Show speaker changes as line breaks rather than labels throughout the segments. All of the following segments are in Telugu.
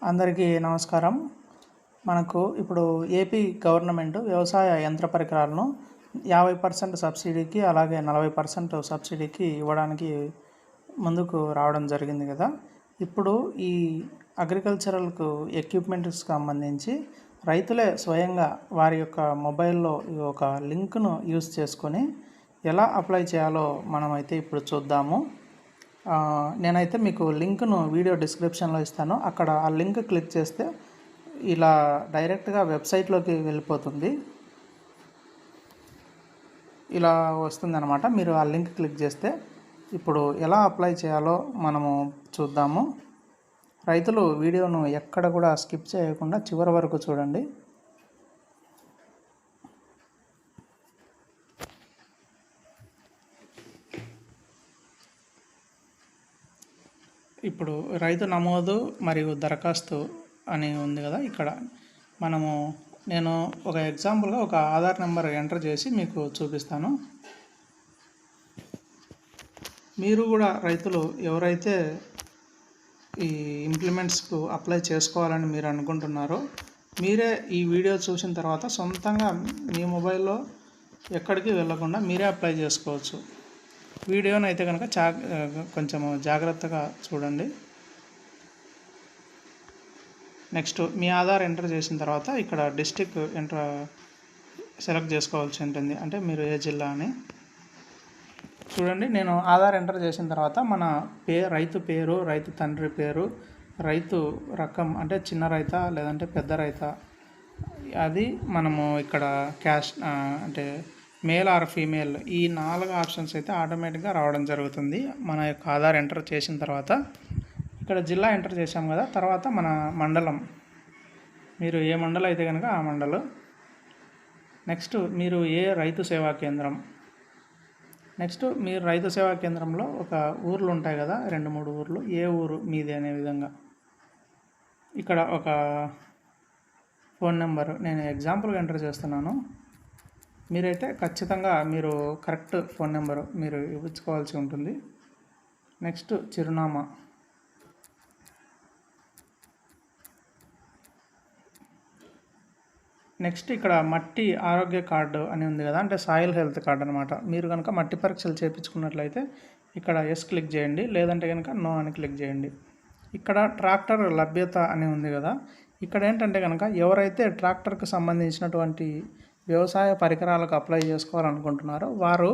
అందరికీ నమస్కారం. మనకు ఇప్పుడు ఏపీ గవర్నమెంట్ వ్యవసాయ యంత్ర పరికరాలను 50% సబ్సిడీకి అలాగే 40% సబ్సిడీకి ఇవ్వడానికి ముందుకు రావడం జరిగింది కదా. ఇప్పుడు ఈ అగ్రికల్చరల్కు ఎక్విప్మెంట్స్కి సంబంధించి రైతులే స్వయంగా వారి యొక్క మొబైల్లో ఒక లింక్ను యూజ్ చేసుకొని ఎలా అప్లై చేయాలో మనమైతే ఇప్పుడు చూద్దాము. నేనైతే మీకు లింక్ను వీడియో డిస్క్రిప్షన్లో ఇస్తాను. అక్కడ ఆ లింక్ క్లిక్ చేస్తే ఇలా డైరెక్ట్గా వెబ్సైట్లోకి వెళ్ళిపోతుంది. ఇలా వస్తుందన్నమాట. మీరు ఆ లింక్ క్లిక్ చేస్తే ఇప్పుడు ఎలా అప్లై చేయాలో మనము చూద్దాము. రైతులు వీడియోను ఎక్కడ కూడా స్కిప్ చేయకుండా చివరి వరకు చూడండి. ఇప్పుడు రైతు నమోదు మరియు దరఖాస్తు అని ఉంది కదా. ఇక్కడ నేను ఒక ఎగ్జాంపుల్గా ఒక ఆధార్ నెంబర్ ఎంటర్ చేసి మీకు చూపిస్తాను. మీరు కూడా రైతులు ఎవరైతే ఈ ఇంప్లిమెంట్స్కు అప్లై చేసుకోవాలని మీరు అనుకుంటున్నారో మీరే ఈ వీడియో చూసిన తర్వాత సొంతంగా మీ మొబైల్లో ఎక్కడికి వెళ్ళకుండా మీరే అప్లై చేసుకోవచ్చు. వీడియోని అయితే కనుక కొంచెం జాగ్రత్తగా చూడండి. నెక్స్ట్ మీ ఆధార్ ఎంటర్ చేసిన తర్వాత ఇక్కడ డిస్టిక్ సెలెక్ట్ చేసుకోవాల్సి ఉంటుంది. అంటే మీరు ఏ జిల్లా అని చూడండి. నేను ఆధార్ ఎంటర్ చేసిన తర్వాత మన రైతు పేరు, రైతు తండ్రి పేరు, రైతు రకం అంటే చిన్న రైత లేదంటే పెద్ద రైత, అది మనము ఇక్కడ క్యాష్ అంటే మేల్ ఆర్ ఫీమేల్ ఈ 4 ఆప్షన్స్ అయితే ఆటోమేటిక్గా రావడం జరుగుతుంది. మన యొక్క ఆధార్ ఎంటర్ చేసిన తర్వాత ఇక్కడ జిల్లా ఎంటర్ చేసాం కదా. తర్వాత మన మండలం, మీరు ఏ మండలం అయితే కనుక ఆ మండలం. నెక్స్ట్ మీరు ఏ రైతు సేవా కేంద్రం. నెక్స్ట్ మీరు రైతు సేవా కేంద్రంలో ఒక ఊర్లు ఉంటాయి కదా, 2-3 ఊర్లు, ఏ ఊరు మీది అనే విధంగా ఇక్కడ ఒక ఫోన్ నెంబరు నేను ఎగ్జాంపుల్గా ఎంటర్ చేస్తున్నాను. మీరైతే ఖచ్చితంగా మీరు కరెక్ట్ ఫోన్ నెంబరు మీరు ఇవ్వుకోవాల్సి ఉంటుంది. నెక్స్ట్ చిరునామా, నెక్స్ట్ ఇక్కడ మట్టి ఆరోగ్య కార్డు అని ఉంది కదా, అంటే సాయిల్ హెల్త్ కార్డు అనమాట. మీరు కనుక మట్టి పరీక్షలు చేయించుకున్నట్లయితే ఇక్కడ ఎస్ క్లిక్ చేయండి, లేదంటే కనుక నో అని క్లిక్ చేయండి. ఇక్కడ ట్రాక్టర్ లభ్యత అని ఉంది కదా. ఇక్కడ ఏంటంటే కనుక ఎవరైతే ట్రాక్టర్కి సంబంధించినటువంటి వ్యవసాయ పరికరాలకు అప్లై చేసుకోవాలనుకుంటున్నారో వారు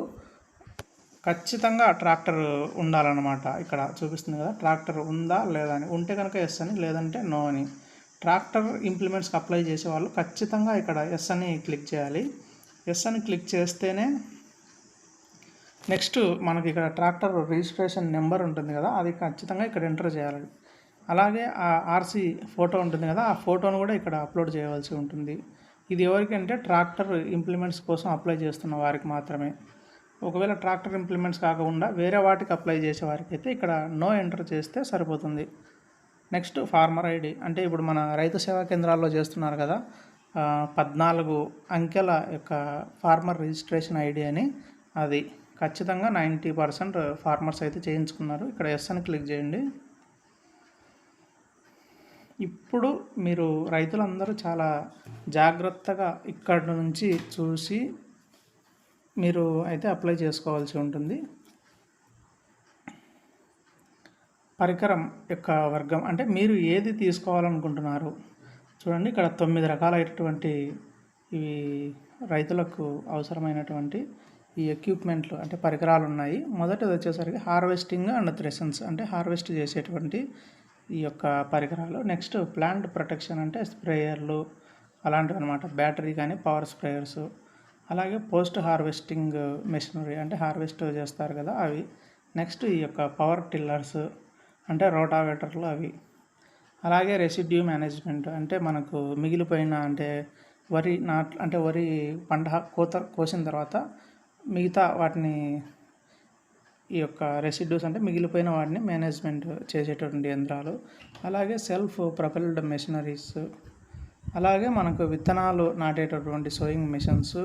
ఖచ్చితంగా ట్రాక్టర్ ఉండాలన్నమాట. ఇక్కడ చూపిస్తుంది కదా, ట్రాక్టర్ ఉందా లేదా అని. ఉంటే కనుక ఎస్ అని, లేదంటే నో అని. ట్రాక్టర్ ఇంప్లిమెంట్స్కి అప్లై చేసే వాళ్ళు ఖచ్చితంగా ఇక్కడ ఎస్ అని క్లిక్ చేయాలి. ఎస్ అని క్లిక్ చేస్తేనే నెక్స్ట్ మనకి ఇక్కడ ట్రాక్టర్ రిజిస్ట్రేషన్ నెంబర్ ఉంటుంది కదా, అది ఖచ్చితంగా ఇక్కడ ఎంటర్ చేయాలి. అలాగే ఆ ఆర్సీ ఫోటో ఉంటుంది కదా, ఆ ఫోటోను కూడా ఇక్కడ అప్లోడ్ చేయవలసి ఉంటుంది. ఇది ఎవరికంటే ట్రాక్టర్ ఇంప్లిమెంట్స్ కోసం అప్లై చేస్తున్న వారికి మాత్రమే. ఒకవేళ ట్రాక్టర్ ఇంప్లిమెంట్స్ కాకుండా వేరే వాటికి అప్లై చేసే వారికి అయితే ఇక్కడ నో ఎంటర్ చేస్తే సరిపోతుంది. నెక్స్ట్ ఫార్మర్ ఐడి, అంటే ఇప్పుడు మన రైతు సేవా కేంద్రాల్లో చేస్తున్నారు కదా, 14 అంకెల యొక్క ఫార్మర్ రిజిస్ట్రేషన్ ఐడి అని, అది ఖచ్చితంగా 90% ఫార్మర్స్ అయితే చేయించుకున్నారు. ఇక్కడ ఎస్ అని క్లిక్ చేయండి. ఇప్పుడు మీరు రైతులందరూ చాలా జాగ్రత్తగా ఇక్కడ నుంచి చూసి మీరు అయితే అప్లై చేసుకోవాల్సి ఉంటుంది. పరికరం యొక్క వర్గం, అంటే మీరు ఏది తీసుకోవాలనుకుంటున్నారు చూడండి. ఇక్కడ 9 రకాలైనటువంటి ఇవి రైతులకు అవసరమైనటువంటి ఈ ఎక్విప్మెంట్లు అంటే పరికరాలు ఉన్నాయి. మొదటిది వచ్చేసరికి హార్వెస్టింగ్ అండ్ థ్రెషన్స్, అంటే హార్వెస్ట్ చేసేటువంటి ఈ యొక్క పరికరాలు. నెక్స్ట్ ప్లాంట్ ప్రొటెక్షన్, అంటే స్ప్రేయర్లు అలాంటివి అనమాట, బ్యాటరీ కానీ పవర్ స్ప్రేయర్స్. అలాగే పోస్ట్ హార్వెస్టింగ్ మెషినరీ, అంటే హార్వెస్ట్ చేస్తారు కదా అవి. నెక్స్ట్ ఈ యొక్క పవర్ టిల్లర్స్, అంటే రోటావేటర్లు అవి. అలాగే రెసిడ్యూ మేనేజ్మెంట్, అంటే మనకు మిగిలిపోయిన అంటే వరి పంట కోసిన తర్వాత మిగతా వాటిని ఈ యొక్క రెసిడ్యూస్ అంటే మిగిలిపోయిన వాటిని మేనేజ్మెంట్ చేసేటటువంటి యంత్రాలు. అలాగే సెల్ఫ్ ప్రొపెల్డ్ మెషినరీస్, అలాగే మనకు విత్తనాలు నాటేటటువంటి సోయింగ్ మిషన్స్,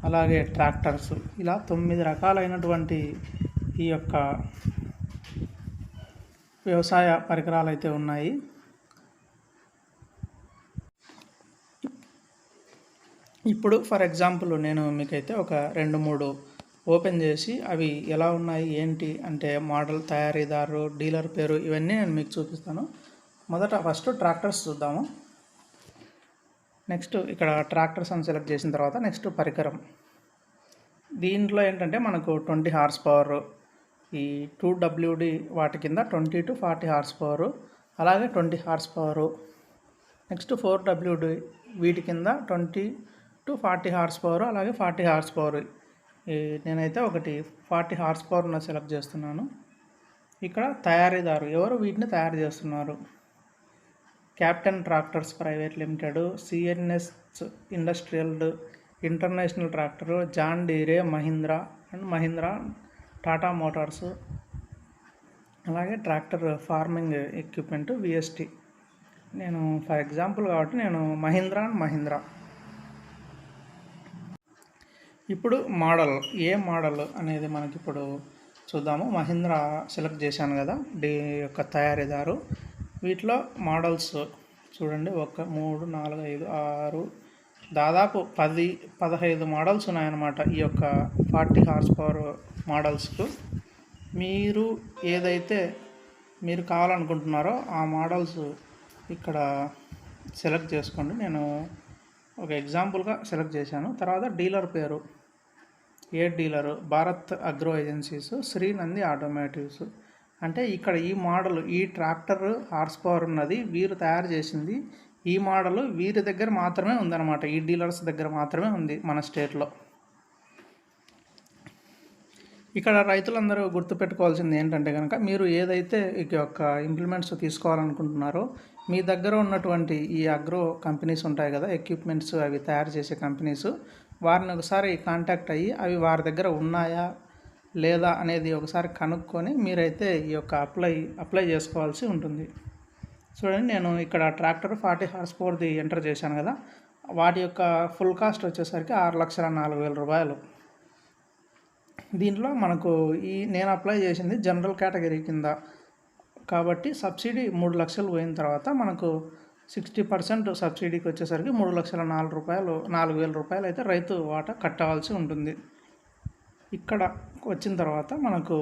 అలాగే ట్రాక్టర్స్. ఇలా 9 రకాలైనటువంటి ఈ యొక్క వ్యవసాయ పరికరాలు అయితే ఉన్నాయి. ఇప్పుడు ఫర్ ఎగ్జాంపుల్ నేను మీకైతే ఒక 2-3 ఓపెన్ చేసి అవి ఎలా ఉన్నాయి ఏంటి అంటే మోడల్, తయారీదారు, డీలర్ పేరు ఇవన్నీ నేను మీకు చూపిస్తాను. ఫస్ట్ ట్రాక్టర్స్ చూద్దాము. నెక్స్ట్ ఇక్కడ ట్రాక్టర్స్ అని సెలెక్ట్ చేసిన తర్వాత నెక్స్ట్ పరికరం. దీంట్లో ఏంటంటే మనకు 20 హార్స్ పవర్, ఈ 2WD వాటి కింద 20 to 40 హార్స్ పవరు, అలాగే 20 హార్స్ పవరు. నెక్స్ట్ 4WD వీటి కింద 20 to 40 హార్స్ పవర్, అలాగే 40 హార్స్ పవర్. నేనైతే ఒకటి 40 హార్స్ పవర్ ఉన్న సెలెక్ట్ చేస్తున్నాను. ఇక్కడ తయారీదారు ఎవరు వీటిని తయారు చేస్తున్నారు, captain tractors private limited, CNS industrial international tractor, John Deere, Mahindra and Mahindra, Tata motors, అలాగే ట్రాక్టర్ ఫార్మింగ్ ఎక్విప్మెంట్ విఎస్టీ. నేను ఫర్ ఎగ్జాంపుల్ కాబట్టి నేను మహీంద్రా అండ్ మహీంద్రా. ఇప్పుడు మోడల్, ఏ మోడల్ అనేది మనకి ఇప్పుడు చూద్దాము. మహీంద్రా సెలెక్ట్ చేశాను కదా, యొక్క తయారీదారు. వీటిలో మోడల్స్ చూడండి, 1 3 4 5 6 దాదాపు 10-15 మోడల్స్ ఉన్నాయన్నమాట ఈ యొక్క 40 హార్స్ పవర్ మోడల్స్కు. మీరు ఏదైతే మీరు కావాలనుకుంటున్నారో ఆ మోడల్స్ ఇక్కడ సెలెక్ట్ చేసుకోండి. నేను ఒక ఎగ్జాంపుల్గా సెలెక్ట్ చేశాను. తర్వాత డీలర్ పేరు, ఏ డీలరు, భారత్ అగ్రో ఏజెన్సీస్, శ్రీనంది ఆటోమేటివ్స్. అంటే ఇక్కడ ఈ మోడల్, ఈ ట్రాక్టర్ హార్స్ పవర్ ఉన్నది వీరు తయారు చేసింది, ఈ మోడల్ వీరి దగ్గర మాత్రమే ఉందన్నమాట, ఈ డీలర్స్ దగ్గర మాత్రమే ఉంది మన స్టేట్లో. ఇక్కడ రైతులందరూ గుర్తుపెట్టుకోవాల్సింది ఏంటంటే కనుక, మీరు ఏదైతే ఈ యొక్క ఇంప్లిమెంట్స్ తీసుకోవాలనుకుంటున్నారో మీ దగ్గర ఉన్నటువంటి ఈ అగ్రో కంపెనీస్ ఉంటాయి కదా, ఎక్విప్మెంట్స్ అవి తయారు చేసే కంపెనీస్, వారిని ఒకసారి కాంటాక్ట్ అయ్యి అవి వారి దగ్గర ఉన్నాయా లేదా అనేది ఒకసారి కనుక్కొని మీరైతే ఈ యొక్క అప్లై చేసుకోవాల్సి ఉంటుంది. చూడండి, నేను ఇక్కడ ట్రాక్టర్ 40 హార్స్ పవర్ది ఎంటర్ చేశాను కదా, వాటి యొక్క ఫుల్ కాస్ట్ వచ్చేసరికి 6,04,000 రూపాయలు. దీంట్లో మనకు నేను అప్లై చేసింది జనరల్ కేటగిరీ కింద కాబట్టి సబ్సిడీ 3 లక్షలు పోయిన తర్వాత మనకు 60% సబ్సిడీకి వచ్చేసరికి 3,04,000 రూపాయలు అయితే రైతు వాటా కట్టవలసి ఉంటుంది. ఇక్కడ వచ్చిన తర్వాత మనకు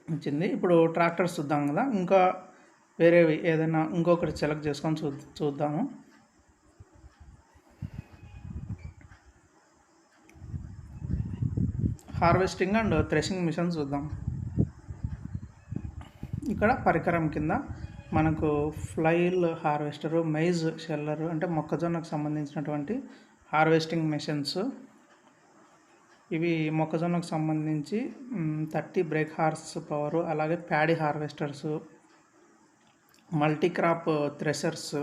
వచ్చింది. ఇప్పుడు ట్రాక్టర్స్ చూద్దాం కదా, ఇంకా వేరేవి ఏదైనా ఇంకొకటి సెలెక్ట్ చేసుకొని చూద్దాము. హార్వెస్టింగ్ అండ్ థ్రెషింగ్ మిషన్ చూద్దాం. ఇక్కడ పరికరం కింద మనకు ఫ్లైల్ హార్వెస్టరు, మైజ్ షెల్లరు అంటే మొక్కజొన్నకు సంబంధించినటువంటి హార్వెస్టింగ్ మెషిన్స్. ఇవి మొక్కజొన్నకు సంబంధించి 30 బ్రేక్ హార్స్ పవరు, అలాగే paddy harvesters, multi crop threshers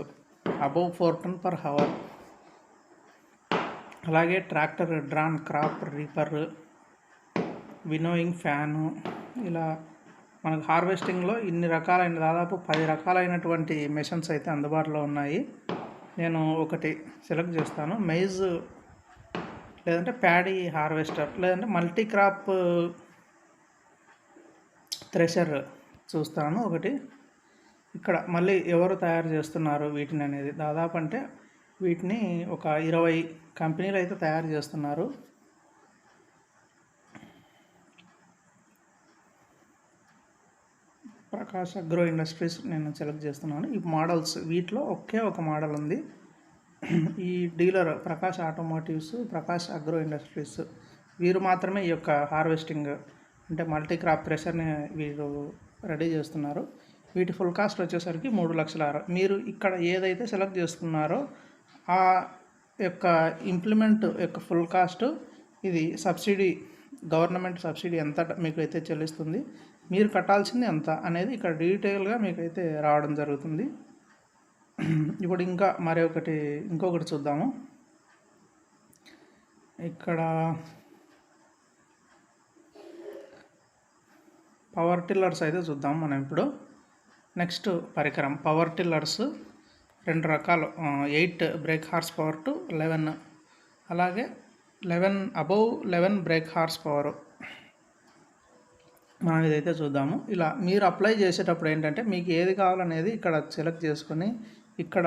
above 4 ton per hour, అలాగే tractor drawn crop reaper, winnowing fan. ఇలా మనకు హార్వెస్టింగ్లో ఇన్ని రకాలైన దాదాపు 10 రకాలైనటువంటి మెషిన్స్ అయితే అందుబాటులో ఉన్నాయి. నేను ఒకటి సెలెక్ట్ చేస్తాను, మైజ్ లేదంటే ప్యాడీ హార్వెస్టర్, లేదంటే మల్టీక్రాప్ థ్రెషర్ చూస్తాను ఒకటి. ఇక్కడ మళ్ళీ ఎవరు తయారు చేస్తున్నారు వీటిని అనేది, దాదాపు అంటే వీటిని ఒక 20 కంపెనీలు అయితే తయారు చేస్తున్నారు. ప్రకాష్ అగ్రో ఇండస్ట్రీస్ నేను సెలెక్ట్ చేస్తున్నాను. ఈ మోడల్స్ వీటిలో ఒకే ఒక మోడల్ ఉంది. ఈ dealer Prakash automotives, Prakash agro industries వీరు మాత్రమే ఈ యొక్క హార్వెస్టింగ్ అంటే మల్టీక్రాప్ థ్రెషర్ని వీరు రెడీ చేస్తున్నారు. వీటి ఫుల్ కాస్ట్ వచ్చేసరికి 3,06,000. మీరు ఇక్కడ ఏదైతే సెలెక్ట్ చేసుకున్నారో ఆ యొక్క ఇంప్లిమెంట్ యొక్క ఫుల్ కాస్ట్, ఇది సబ్సిడీ, గవర్నమెంట్ సబ్సిడీ ఎంత మీకు అయితే చెల్లిస్తుంది, మీరు కట్టాల్సింది ఎంత అనేది ఇక్కడ డీటెయిల్గా మీకైతే రావడం జరుగుతుంది. ఇప్పుడు ఇంకా ఇంకొకటి చూద్దాము. ఇక్కడ పవర్ టిల్లర్స్ అయితే చూద్దాం మనం ఇప్పుడు. నెక్స్ట్ పరికరం పవర్ టిల్లర్స్ 2 రకాలు, 8 బ్రేక్ హార్స్ పవర్ టు 11, అలాగే 11 బ్రేక్ హార్స్ పవర్. మనం ఇదైతే చూద్దాము. ఇలా మీరు అప్లై చేసేటప్పుడు ఏంటంటే మీకు ఏది కావాలనేది ఇక్కడ సెలెక్ట్ చేసుకొని ఇక్కడ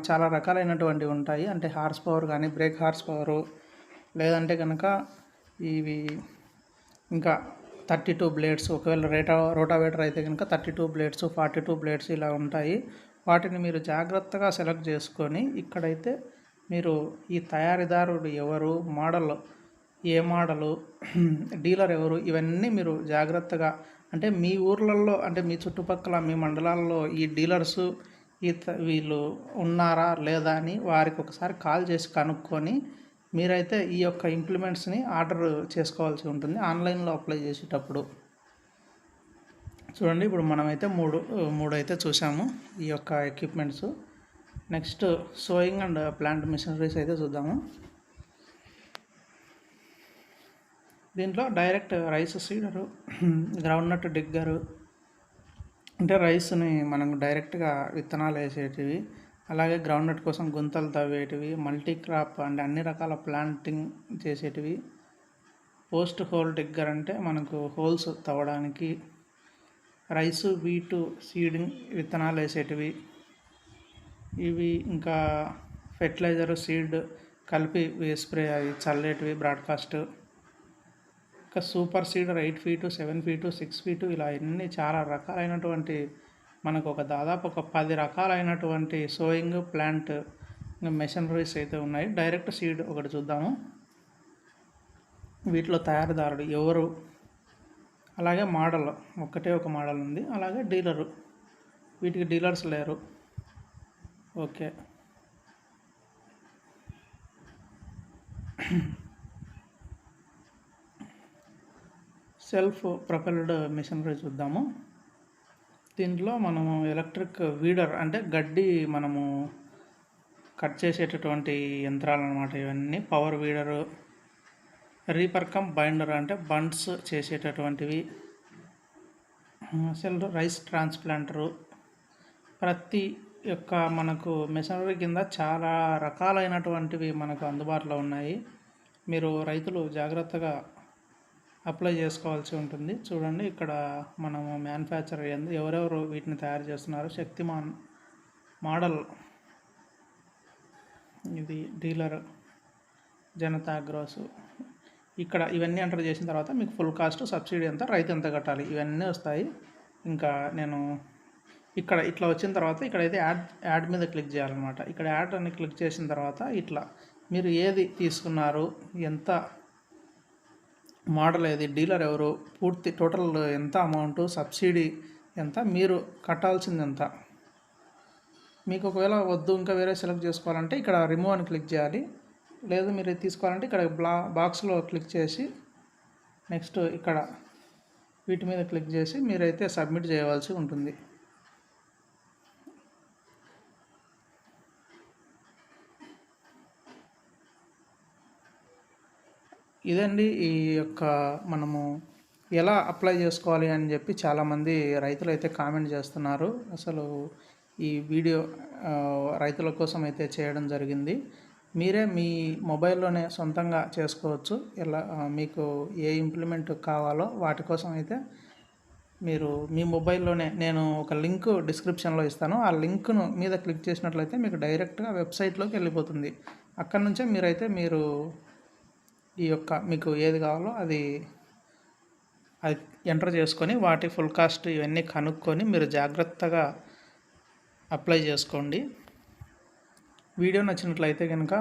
చాలా రకాలైనటువంటివి ఉంటాయి. అంటే హార్స్ పవర్ కానీ, బ్రేక్ హార్స్ పవరు, లేదంటే కనుక ఇవి ఇంకా 32 బ్లేడ్స్, ఒకవేళ రోటావేటర్ అయితే కనుక 32 బ్లేడ్స్, 42 బ్లేడ్స్ ఇలా ఉంటాయి. వాటిని మీరు జాగ్రత్తగా సెలెక్ట్ చేసుకొని, ఇక్కడైతే మీరు ఈ తయారీదారుడు ఎవరు, మోడల్ ఏ మోడలు, డీలర్ ఎవరు, ఇవన్నీ మీరు జాగ్రత్తగా, అంటే మీ ఊర్లలో, అంటే మీ చుట్టుపక్కల మీ మండలాల్లో ఈ డీలర్సు వీళ్ళు ఉన్నారా లేదా అని వారికి ఒకసారి కాల్ చేసి కనుక్కొని మీరైతే ఈ యొక్క ఇంప్లిమెంట్స్ని ఆర్డర్ చేసుకోవాల్సి ఉంటుంది ఆన్లైన్లో అప్లై చేసేటప్పుడు. చూడండి, ఇప్పుడు మనమైతే మూడు అయితే చూసాము ఈ యొక్క equipments. Next sowing and plant machineries అయితే చూద్దాము. దీంట్లో direct rice seeder, groundnut digger, అంటే రైస్ని మనం డైరెక్ట్గా విత్తనాలు వేసేటివి, అలాగే గ్రౌండ్నట్ కోసం గుంతలు తవ్వేటివి, మల్టీ క్రాప్ అంటే అన్ని రకాల ప్లాంటింగ్ చేసేటివి, పోస్ట్ హోల్ డిగ్గర్ అంటే మనకు హోల్స్ తవ్వడానికి, రైసు వీటు సీడింగ్ విత్తనాలు వేసేటివి ఇవి, ఇంకా ఫెర్టిలైజర్ సీడ్ కలిపి స్ప్రే అవి చల్లేటివి బ్రాడ్కాస్ట్, ఇంకా super seeder 8 feet 7 feet 6 feet ఇలా ఎన్ని చాలా రకాలైనటువంటి మనకు దాదాపు ఒక 10 రకాలైనటువంటి సోయింగ్ ప్లాంట్ మెషినరీస్ అయితే ఉన్నాయి. డైరెక్ట్ సీడ్ ఒకటి చూద్దాము. వీటిలో తయారీదారుడు ఎవరు, అలాగే మోడల్ ఒక్కటే ఒక మోడల్ ఉంది, అలాగే డీలరు, వీటికి డీలర్స్ లేరు. ఓకే, సెల్ఫ్ ప్రొపెల్డ్ మిషనరీ చూద్దాము. దీంట్లో మనము ఎలక్ట్రిక్ వీడర్ అంటే గడ్డి మనము కట్ చేసేటటువంటి యంత్రాలు అన్నమాట ఇవన్నీ. Power weeder, reaper come binder అంటే బండ్స్ చేసేటటువంటివి, సెల్ రైస్ ట్రాన్స్ప్లాంటరు. ప్రతి యొక్క మనకు మెషినరీ కింద చాలా రకాలైనటువంటివి మనకు అందుబాటులో ఉన్నాయి. మీరు రైతులు జాగ్రత్తగా అప్లై చేసుకోవాల్సి ఉంటుంది. చూడండి, ఇక్కడ మనము మ్యానుఫ్యాక్చర్ అయ్యింది, ఎవరెవరు వీటిని తయారు చేస్తున్నారు. శక్తిమాన్ మోడల్, ఇది డీలర్ జనతా అగ్రోస్. ఇక్కడ ఇవన్నీ ఎంటర్ చేసిన తర్వాత మీకు ఫుల్ కాస్ట్, సబ్సిడీ ఎంత, రైతు ఎంత కట్టాలి, ఇవన్నీ వస్తాయి. ఇంకా నేను ఇక్కడ ఇట్లా వచ్చిన తర్వాత ఇక్కడైతే యాడ్ మీద క్లిక్ చేయాలన్నమాట. ఇక్కడ యాడ్ అని క్లిక్ చేసిన తర్వాత ఇట్లా మీరు ఏది తీసుకున్నారు, ఎంత మోడల్ ఏది, డీలర్ ఎవరు, పూర్తి టోటల్ ఎంత అమౌంట్, సబ్సిడీ ఎంత, మీరు కట్టాల్సింది ఎంత. మీకు ఒకవేళ వద్దు ఇంకా వేరే సెలెక్ట్ చేసుకోవాలంటే ఇక్కడ రిమూవ్ అని క్లిక్ చేయాలి. లేదు మీరు తీసుకోవాలంటే ఇక్కడ బాక్స్లో క్లిక్ చేసి నెక్స్ట్ ఇక్కడ వీటి మీద క్లిక్ చేసి మీరైతే సబ్మిట్ చేయవలసి ఉంటుంది. ఇదండి ఈ యొక్క మనము ఎలా అప్లై చేసుకోవాలి అని చెప్పి చాలామంది రైతులు అయితే కామెంట్ చేస్తున్నారు. అసలు ఈ వీడియో రైతుల కోసం అయితే చేయడం జరిగింది. మీరే మీ మొబైల్లోనే సొంతంగా చేసుకోవచ్చు. ఎలా మీకు ఏ ఇంప్లిమెంట్ కావాలో వాటి కోసం అయితే మీరు మీ మొబైల్లోనే, నేను ఒక లింక్ డిస్క్రిప్షన్లో ఇస్తాను, ఆ లింక్ను మీద క్లిక్ చేసినట్లయితే మీకు డైరెక్ట్గా వెబ్సైట్లోకి వెళ్ళిపోతుంది. అక్కడ నుంచే మీరు ఈ యొక్క మీకు ఏది కావాలో అది ఎంటర్ చేసుకొని వాటి ఫుల్ కాస్ట్ ఇవన్నీ కనుక్కొని మీరు జాగ్రత్తగా అప్లై చేసుకోండి. వీడియో నచ్చినట్లయితే కనుక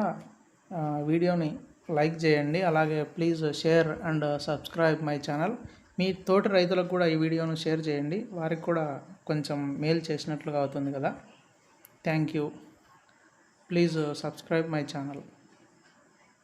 వీడియోని లైక్ చేయండి. అలాగే please share and subscribe my channel. మీ తోటి రైతులకు కూడా ఈ వీడియోను షేర్ చేయండి, వారికి కూడా కొంచెం మేలు చేసినట్లుగా అవుతుంది కదా. Thank you. Please subscribe my channel.